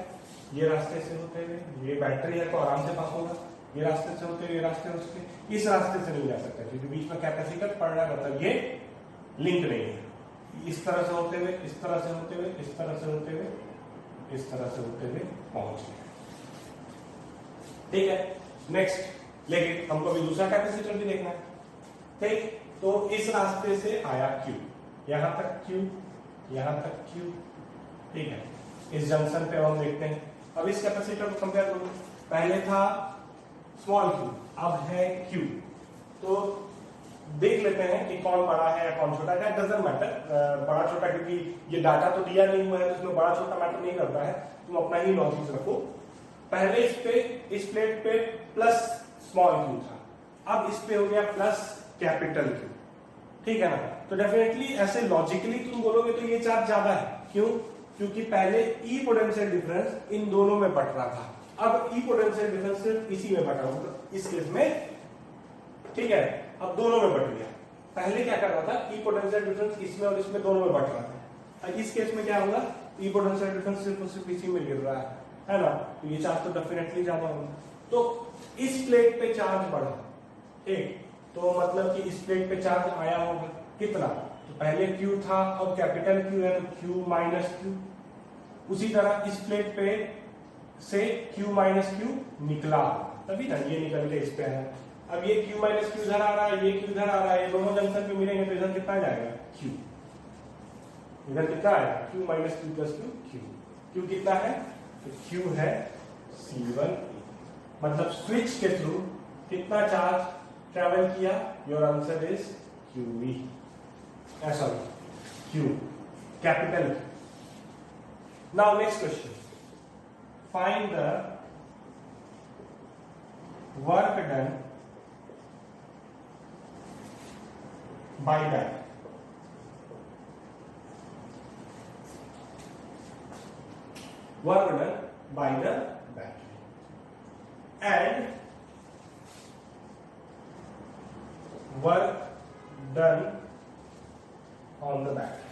ये रास्ते से होते हुए, ये बैटरी है तो आराम से पास होगा, ये रास्ते से होते हुए, ये रास्ते होते, इस रास्ते से नहीं जा सकता क्योंकि बीच में कैपेसिटर पड़ रहा है, मतलब ये लिंक नहीं है। इस तरह से होते हुए, इस तरह से होते हुए, इस तरह से होते हुए, इस तरह से होते हुए पहुंच गए, ठीक है। नेक्स्ट, लेकिन हमको भी दूसरा कैपेसिटर भी देखना है, ठीक। तो इस रास्ते से आया Q, यहां तक Q, यहां तक Q, ठीक है। इस जंक्शन पे हम देखते हैं, अब इस कैपेसिटर को कंपेयर करो, पहले था स्मॉल q, अब है Q, तो देख लेते हैं कि कौन बड़ा है या कौन छोटा है। डजंट मैटर बड़ा छोटा, क्योंकि ये डाटा तो दिया नहीं हुआ है, उसमें बड़ा छोटा मैटर नहीं करता है, तुम अपना ही लॉजिक रखो। पहले इस प्लेट पे प्लस स्मॉल q था, अब इस पे हो गया प्लस कैपिटल Q, ठीक है ना। तो डेफिनेटली ऐसे लॉजिकली तुम बोलोगे तो ये चार्ज ज्यादा है, क्यों? क्योंकि पहले ई पोटेंशियल डिफरेंस इन दोनों में बट रहा था, अब ई पोटेंशियल डिफरेंस सिर्फ इसी में बटा हुआ, तो इस केस में, ठीक है, अब दोनों में बट गया। पहले क्या कर रहा था, ई पोटेंशियल डिफरेंस इसमें और इसमें दोनों में बट रहा था, अब इस केस में क्या होगा, ई पोटेंशियल डिफरेंस सिर्फ इसी में गिर रहा है ना, तो ये चार्ज तो डेफिनेटली ज्यादा होगा। तो इस प्लेट पे चार्ज बढ़ा, ठीक, तो मतलब कि इस प्लेट पे चार्ज आया होगा कितना, तो पहले Q था, अब कैपिटल Q है, तो Q माइनस Q। उसी तरह इस प्लेट पे से Q माइनस Q निकला, तभी ना ये निकल के इस पे आया। अब ये Q माइनस Q इधर आ रहा है, ये Q इधर आ रहा है, ये दोनों जंक्शन पे मिलेंगे तो इधर कितना जाएगा, Q, इधर कितना आएगा, Q minus Q plus Q। Q कितना है, तो Q है C1, मतलब स्विच के थ्रू कितना चार्ज ट्रेवल किया, your answer is QE, sorry Q, capital. Now next question, find the work done by that, work done by the battery and work done on the battery.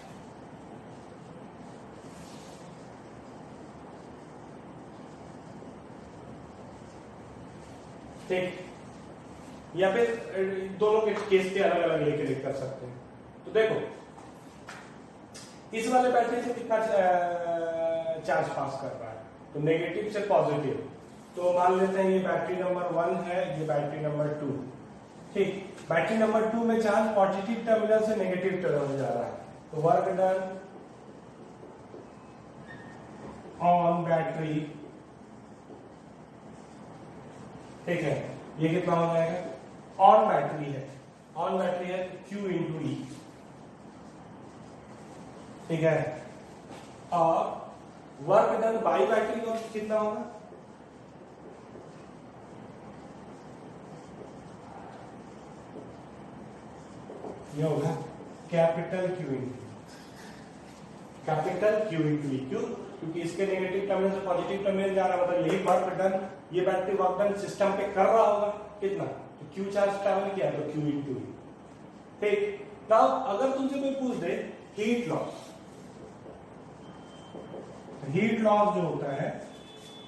ठीक, या फिर दोनों के case के अलग अलग लेके लिख कर सकते हैं। तो देखो इस वाले बैटरी से कितना चार्ज पास कर रहा है, तो नेगेटिव से पॉजिटिव, तो मान लेते हैं ये बैटरी नंबर 1 है, ये बैटरी नंबर 2, ठीक। बैटरी नंबर 2 में चार्ज पॉजिटिव टर्मिनल से नेगेटिव टर्मिनल जा रहा है, तो वर्क डन ऑन बैटरी, ठीक है, ये कितना हो जाएगा, ऑन बैटरी है, ऑन बैटरी है Q इंटू E, ठीक है। और वर्क डन बाई बैटरी का कितना होगा, ये होगा कैपिटल Q इंटू E, क्यों? क्योंकि इसके नेगेटिव टर्मिनल से पॉजिटिव टर्मिनल जा रहा है, मतलब यही वर्क डन, ये बैटरी वर्क डन सिस्टम पे कर रहा होगा कितना, तो Q चार्ज ट्रैवल किया तो Q इंटू E, ठीक। नाउ अगर तुमसे कोई पूछ दे हीट लॉस, हीट लॉस जो होता है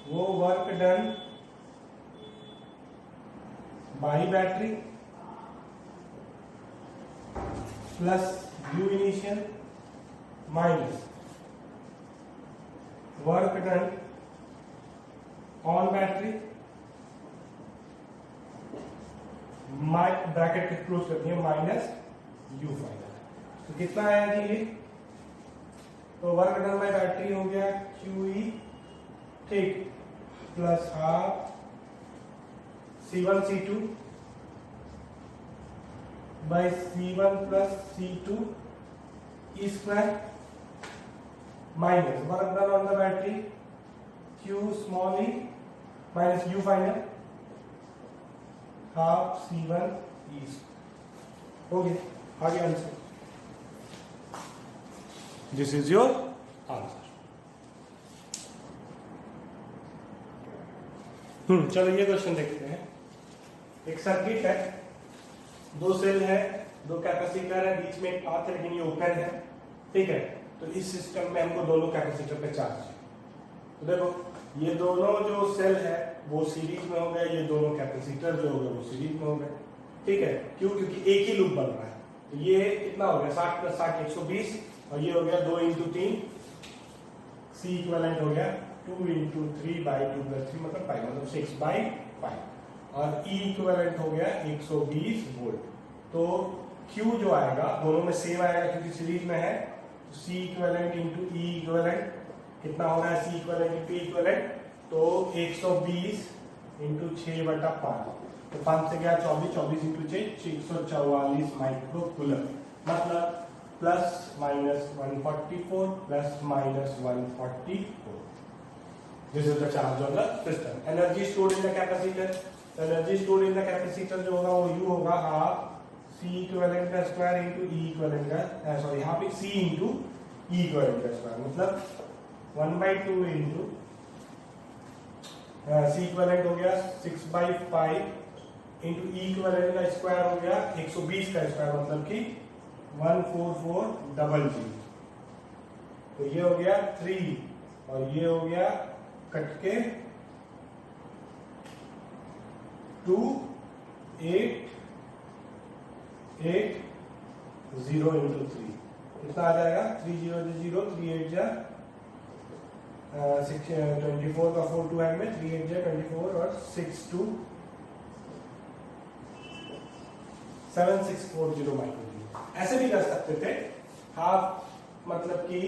वो work done by battery plus U initial minus work done on battery, bracket के क्लोज करती है, माइनस U फाइनल। तो कितना आया जी ये, तो वर्क डन बाय बैटरी हो गया QE, ठीक, plus half C1 C2 by C1 plus C2 E square minus work done on the battery Q small e minus U final half C1 E square, हो गया, आगे answer, this is your answer. चलो ये question देखते हैं। एक circuit है, दो सेल है, दो कैपेसिटर है, बीच में एक पाथ है लेकिन ये ओपन है, ठीक है। तो इस सिस्टम में हमको दोनों कैपेसिटर पे चार्ज है, तो देखो ये दोनों जो सेल है वो सीरीज में हो गए, ये दोनों कैपेसिटर जो हो गए वो सीरीज में हो गए, ठीक है। क्यों? क्योंकि एक ही लूप बन रहा है, तो ये कितना हो गया 60 प्लस 60 120, और ये हो गया 2 इंटू 3, सी इक्वलेंट हो गया 2 इंटू 3 बाई 2 प्लस 3 मतलब 5, मतलब 6 बाई 5, और ई इक्वलेंट हो गया 120 वोल्ट। तो Q जो आएगा दोनों में सेम आएगा क्योंकि सीरीज में है, सी इक्विवेलेंट इंटू ई इक्विवेलेंट कितना हो रहा है, सी इक्विवेलेंट इंटू ई इक्विवेलेंट, तो 120 इंटू 6/5, तो 5 से गया 24, 24 इंटू 644 माइक्रो कूलम, मतलब plus minus 144 plus minus 144. This is the charge on the system. Energy stored in the capacitor. The energy stored in the capacitor जो होगा वो U होगा हाफ C इक्विवेलेंट का स्क्वायर इंटू E इक्विवेलेंट का, sorry यहाँ पे C into E equivalent का square, मतलब 1/2 इंटू C इक्विवेलेंट हो गया 6/5 इंटू E इक्विवेलेंट का स्क्वायर हो गया 120 का स्क्वायर, मतलब कि 14400. तो ये हो गया 3 और ये हो गया कट के 2880 इंटू 3 कितना आ जाएगा, 3000 38 जा 24 का 4 2 है में 38 जा 24 और 62 7640 माइक्रोजूल. ऐसे भी कर सकते थे हाफ, मतलब कि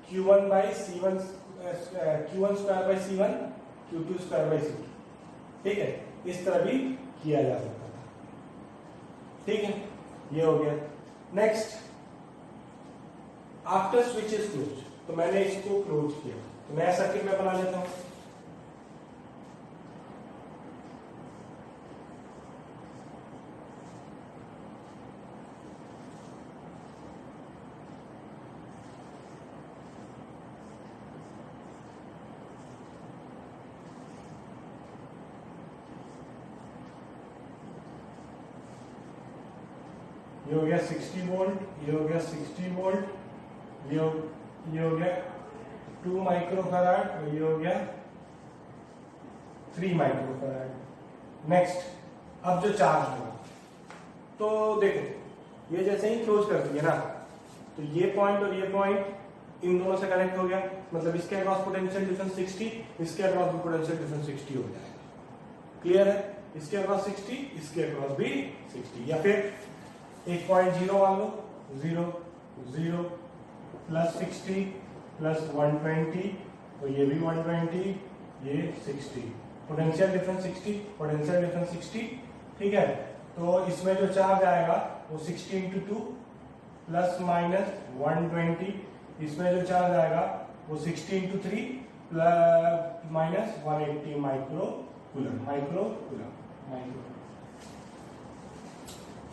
Q1 by C1 Q1 square by C1 Q2 square by C2. ठीक है, इस तरह भी किया जा सकता था. ठीक है, ये हो गया. Next, after switch is close, तो मैंने इसको क्लोज किया, तो नया सर्किट में बना लेता हूं. ये हो गया 60 वोल्ट, ये हो गया 60 वोल्ट, ये हो गया 2 माइक्रोफैराड और ये हो गया 3 माइक्रोफैराड. नेक्स्ट, अब जो चार्ज हुआ, तो देखो ये जैसे ही क्लोज कर दिए ना, तो ये पॉइंट और ये पॉइंट इन दोनों से कनेक्ट हो गया, मतलब इसके अक्रॉस पोटेंशियल डिफरेंस 60, इसके अक्रॉस भी पोटेंशियल डिफरेंस 60 हो जाएगा. क्लियर है, इसके अक्रॉस 60, इसके अक्रॉस भी 60, या फिर 1.0 मान लो, 0 0 प्लस 60 प्लस 120, तो ये भी 120, ये 60, पोटेंशियल डिफरेंस 60, पोटेंशियल डिफरेंस 60. ठीक है, तो इसमें जो चार्ज आएगा वो 60 इंटू 2 प्लस माइनस 120, इसमें जो चार्ज आएगा वो 60 into 3 plus minus 180 micro coulomb.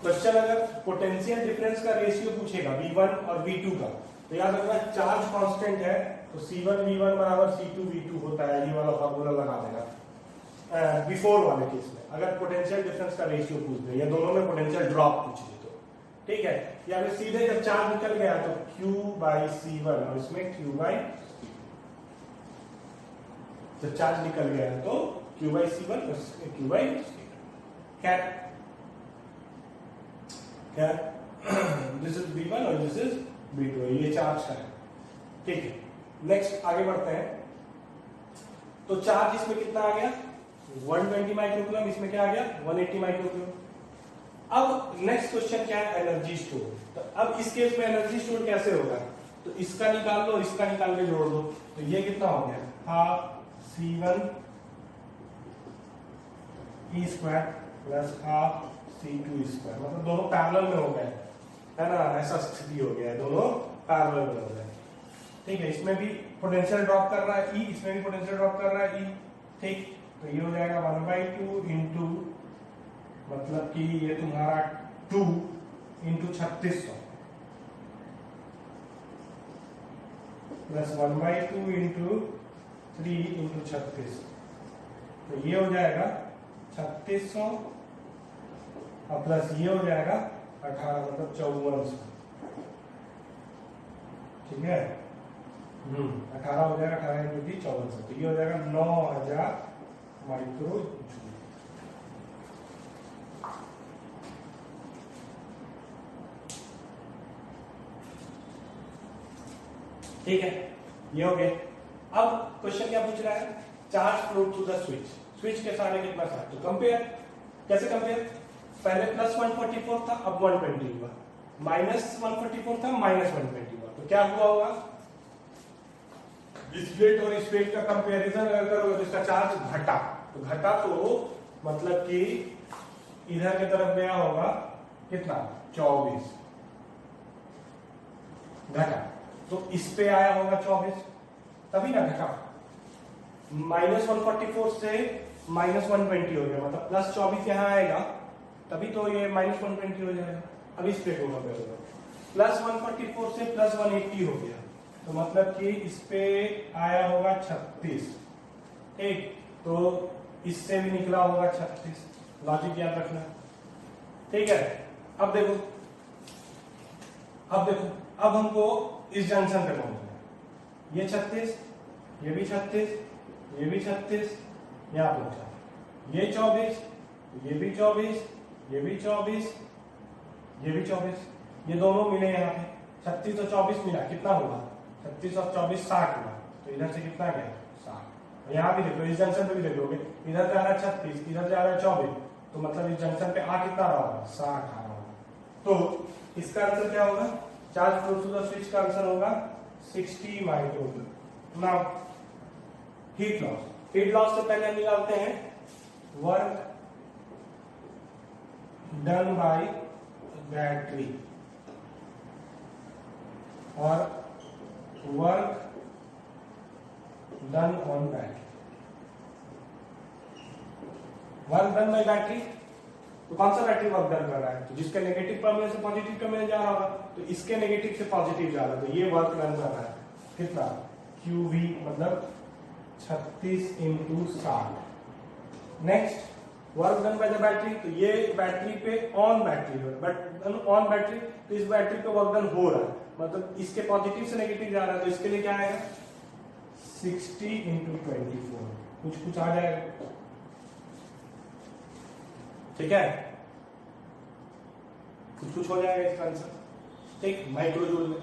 Question अगर पोटेंशियल डिफरेंस का रेशियो पूछेगा V1 और V2 का, तो याद रखना चार्ज कांस्टेंट है, तो C1 V1 बराबर C2 V2 होता है, ये वाला फॉर्मूला लगा देगा बिफोर वाले केस में. अगर पोटेंशियल डिफरेंस का रेशियो पूछ दे या दोनों में पोटेंशियल ड्रॉप पूछ दे तो ठीक है, या फिर सीधे जब चार्ज निकल गया तो Q बाई C1 और इसमें Q बाई, जब चार्ज निकल गया तो Q बाई C1 और Q बाई C2. क्या दिस इज V1 और दिस इज V2, ये चार्ज का है. ठीक है, नेक्स्ट आगे बढ़ते हैं. तो चार्ज इसमें कितना आ गया, 120 माइक्रोकूलम, इसमें क्या आ गया 180 माइक्रोकूलम. अब नेक्स्ट क्वेश्चन क्या है, एनर्जी स्टोर. तो अब इस केस में एनर्जी स्टोर कैसे होगा, तो इसका निकाल लो, इसका निकाल के जोड़ दो, तो ये कितना हो गया, half C1 E square plus half C2 square, मतलब दोनों पैरेलल में हो गए, है ना, ऐसा स्थिति हो गया है, दोनों पैरेलल में हो गए. ठीक है, इसमें भी पोटेंशियल ड्रॉप कर रहा है E, इसमें भी पोटेंशियल ड्रॉप कर रहा है E. ठीक, तो ये हो जाएगा 1/2 इंटू, मतलब कि ये तुम्हारा 2 इंटू 3600 प्लस 1/2 इंटू 3 इंटू 36, तो ये हो जाएगा 3600 और प्लस ये हो जाएगा 18, मतलब 5400. ठीक है, 18 हो जाएगा, 18 इंटू 3 5400, तो ये हो जाएगा 9000 माइक्रो जूल. ठीक है, ये हो गया. अब क्वेश्चन क्या पूछ रहा है, charge flow through the switch. Switch के सामने कितना चार्ज, तो कंपेयर, कैसे कंपेयर, पहले प्लस 144 था, अब 120 हुआ, माइनस 144 था, माइनस 120 हुआ, तो तो क्या हुआ होगा, इस प्लेट और इस प्लेट का कंपैरिजन अगर करोगे तो इसका चार्ज घटा, तो घटा तो मतलब कि इधर की तरफ गया होगा कितना 24 घटा, तो इस पे आया होगा 24, तभी ना घटा। -144 से -120 हो गया, मतलब +24 यहाँ आएगा तभी तो ये -120 हो जाएगा। अब इस पे होगा +144 से +180 हो गया, तो मतलब कि इस पे आया होगा 36, ठीक, तो इससे भी निकला होगा 36, लॉजिक याद रखना, ठीक है। अब देखो अब हमको इस जंक्शन पे पहुंचना है, ये 36, ये भी 36, ये भी 36, यहां पहुंचा, ये 24, ये भी 24, ये भी 24, ये भी 24, ये दोनों मिले यहाँ पे 36 और 24 मिला, कितना हुआ 36 और 24 60 हुआ, तो इधर से कितना गया 60। यहाँ भी देखो, इस जंक्शन पे भी देख लोगे, इधर से आ रहा है 36, इधर से आ रहा है 24, तो मतलब इस जंक्शन पे आ कितना रहा होगा 60 आ रहा होगा। तो इसका आंसर क्या होगा, charge flow through the switch का आंसर होगा 60 माइक्रोजूल। नाउ हीट लॉस से पहले हम निकालते हैं वर्क डन बाय बैटरी और work done on battery. Work done by battery, तो कौन सा बैटरी वर्क डन कर रहा है, तो जिसके नेगेटिव टर्मिनल से पॉजिटिव टर्मिनल जा रहा होगा, तो इसके नेगेटिव से पॉजिटिव जा रहा है, तो ये वर्क डन कर रहा है कितना QV, मतलब 36 × 60। Next work done by the battery, तो ये बैटरी पे ऑन बैटरी है, बट ऑन बैटरी, तो इस बैटरी पे वर्क डन हो रहा है, मतलब इसके पॉजिटिव से नेगेटिव जा रहा है, तो इसके लिए क्या आएगा 60 × 24, कुछ आ जाएगा, ठीक है, कुछ हो जाएगा इसका आंसर, ठीक, माइक्रोजूल में।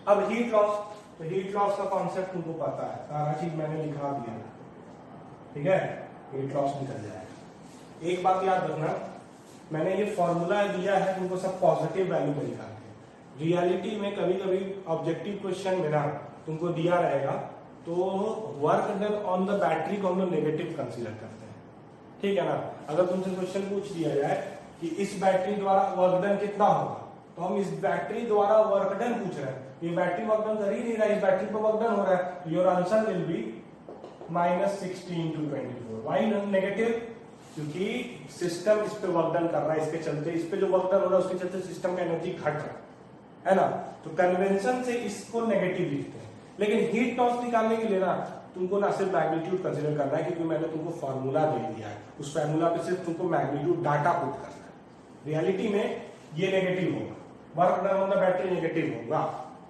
अब हीट लॉस, तो हीट लॉस का कॉन्सेप्ट तुमको पता है, सारा चीज मैंने लिखा दिया, ठीक है, हीट लॉस निकल जाएगा। एक बात याद रखना, मैंने ये फॉर्मूला दिया है तुमको सब पॉजिटिव वैल्यू में निकाल के, रियलिटी में कभी कभी ऑब्जेक्टिव क्वेश्चन में ना तुमको दिया रहेगा तो work done on the battery को हम लोग नेगेटिव कंसीडर करते हैं, ठीक है ना। अगर तुमसे क्वेश्चन पूछ दिया जाए कि इस बैटरी द्वारा वर्क डन कितना होगा, तो हम इस बैटरी द्वारा वर्क डन पूछ रहे हैं, ये बैटरी वर्क डन कर ही नहीं रहा है, इस बैटरी पर वर्क डन हो रहा है, your answer will be -60 × 24। Why negative, क्योंकि सिस्टम इस पे वर्क डन कर रहा है, इसके चलते, इस पे जो वर्क डन हो रहा है उसके चलते सिस्टम का एनर्जी घट रहा है ना, तो कन्वेंशन से इसको नेगेटिव लिखते हैं। लेकिन हीट लॉस निकालने के लिए ना तुमको ना सिर्फ मैग्नीट्यूड कंसीडर करना है, क्योंकि मैंने तुमको फॉर्मूला दे दिया है, उस फॉर्मूला पे सिर्फ तुमको मैग्नीट्यूड डाटा पुट करना है। रियलिटी में ये नेगेटिव होगा, work done on the battery negative होगा,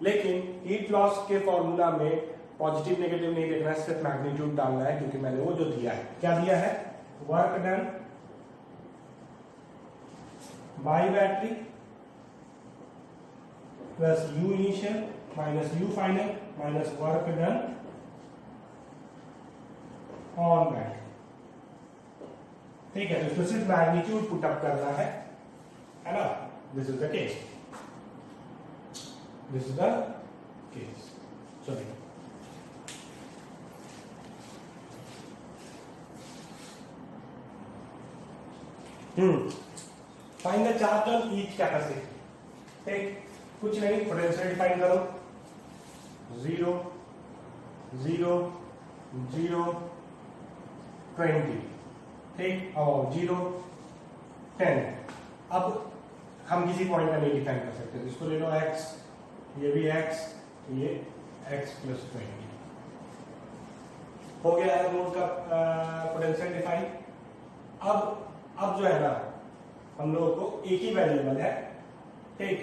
लेकिन हीट लॉस के फॉर्मूला में पॉजिटिव नेगेटिव नहीं देखना है, सिर्फ मैग्नीट्यूड डालना है, क्योंकि मैंने वो जो दिया है, क्या दिया है, work done by battery plus U initial minus U final minus work done on battery, ठीक है। तो इसमें सिर्फ मैग्नीट्यूड पुट अप करना है ना, this is the case, this is the case. चलिए find the charge on each capacity, ठीक, कुछ नहीं, पोटेंशियल डिफाइन करो, 0 0 0 20, ठीक, और 0 10। अब हम किसी पॉइंट में नहीं डिफाइन कर सकते, इसको ले लो x, ये भी x, ये x + 20 हो गया है नोड का पोटेंशियल डिफाइन। अब जो है ना, हम लोगों को एक ही वेरिएबल है, ठीक,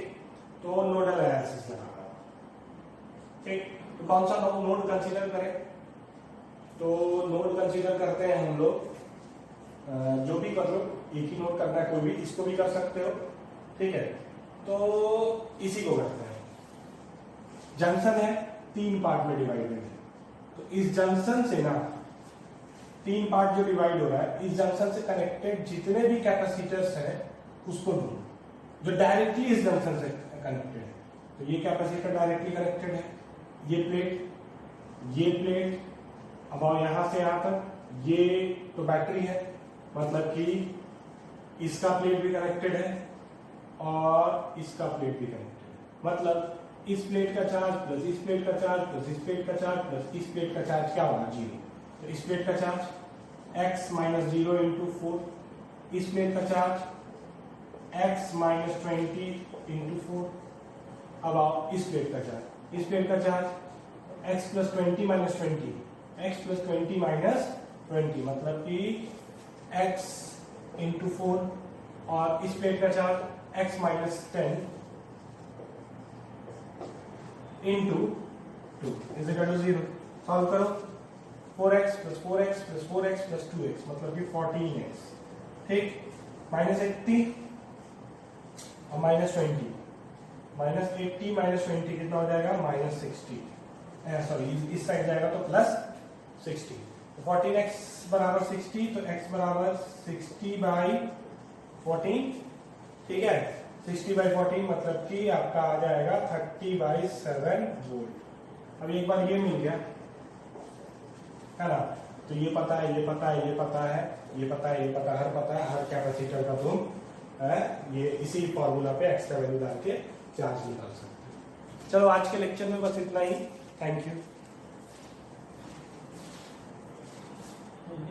तो नोडल एनालिसिस लगाना, ठीक, तो कौन सा नोड कंसीडर करें, तो नोड कंसीडर करते हैं हम लोग, जो भी कर लो, एक ही नोड करना है, कोई भी, इसको भी कर सकते हो, ठीक है, तो इसी को करते हैं। जंक्शन है 3 पार्ट में डिवाइडेड है, तो इस जंक्शन से ना 3 पार्ट जो डिवाइड हो रहा है, इस जंक्शन से कनेक्टेड जितने भी कैपेसिटर्स हैं उसको ढूंढो, जो डायरेक्टली इस जंक्शन से कनेक्टेड है, तो ये कैपेसिटर डायरेक्टली कनेक्टेड है, ये प्लेट अब आओ यहां से यहां तक, ये तो बैटरी है, मतलब कि इसका प्लेट भी कनेक्टेड है और इसका प्लेट भी कनेक्टेड है। मतलब इस प्लेट का चार्ज प्लस इस प्लेट का चार्ज प्लस इस प्लेट का चार्ज प्लस इस प्लेट का चार्ज क्या होगा? 0। तो इस प्लेट का चार्ज x माइनस 0 इंटू 4, इस प्लेट का चार्ज x माइनस 20 इंटू 4। अब आओ इस प्लेट का चार्ज, इस प्लेट का charge x plus 20 minus 20, x plus 20 minus 20, मतलब कि x इंटू 4, और इस प्लेट का charge x minus 10 into 2 is equal to 0। Solve करो, 4x plus 4x plus 4x plus 2x, मतलब कि 14x, ठीक, माइनस 80 और माइनस 20, माइनस 80 माइनस 20 कितना हो जाएगा? माइनस 60, सॉरी इस साइड जाएगा तो प्लस 60। तो 14x बराबर 60, तो x बराबर 60 बाई 14, ठीक है, 60 बाई 14 मतलब कि आपका आ जाएगा 30/7 वोल्ट। अब एक बार ये मिल गया है ना, तो ये पता है, ये पता है, ये पता है, ये पता है, ये पता है, हर कैपेसिटर का तुम ये इसी फॉर्मूला पे एक्स्ट्रा वैल्यू डाल के चार्ज निकाल सकते हो। चलो आज के लेक्चर में बस इतना ही, थैंक यू।